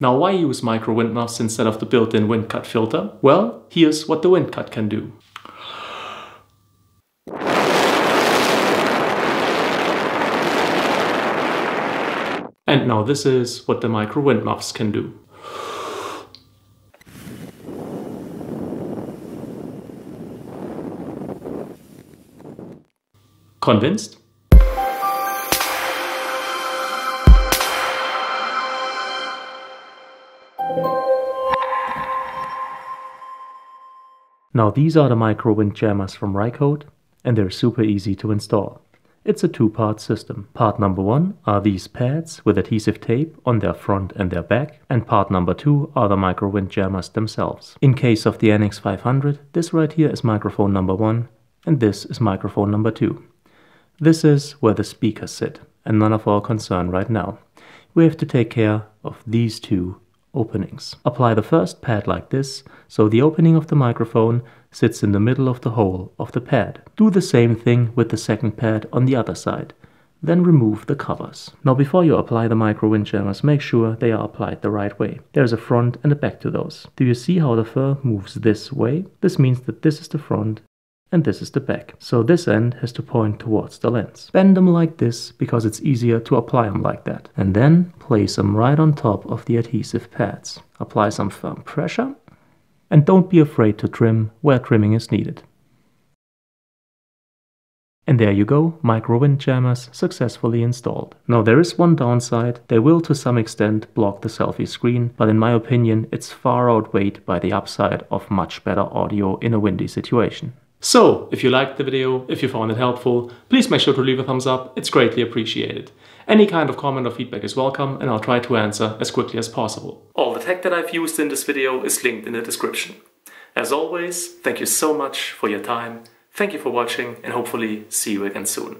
Now, why use micro wind muffs instead of the built-in wind cut filter? Well, here's what the wind cut can do. And now this is what the micro wind muffs can do. Convinced? Now these are the micro wind jammers from Rycote, and they're super easy to install. It's a two-part system. Part number 1 are these pads with adhesive tape on their front and their back, and part number 2 are the micro wind jammers themselves. In case of the NX500, this right here is microphone number 1, and this is microphone number 2. This is where the speakers sit, and none of our concern right now. We have to take care of these two openings. Apply the first pad like this, so the opening of the microphone sits in the middle of the hole of the pad. Do the same thing with the second pad on the other side. Then remove the covers. Now before you apply the micro wind jammers, make sure they are applied the right way. There's a front and a back to those. Do you see how the fur moves this way? This means that this is the front and this is the back. So this end has to point towards the lens. Bend them like this because it's easier to apply them like that. And then place them right on top of the adhesive pads. Apply some firm pressure. And don't be afraid to trim where trimming is needed. And there you go, micro wind jammers successfully installed. Now there is one downside. They will to some extent block the selfie screen, but in my opinion it's far outweighed by the upside of much better audio in a windy situation. So, if you liked the video, if you found it helpful, please make sure to leave a thumbs up, it's greatly appreciated. Any kind of comment or feedback is welcome, and I'll try to answer as quickly as possible. All the tech that I've used in this video is linked in the description. As always, thank you so much for your time, thank you for watching, and hopefully see you again soon.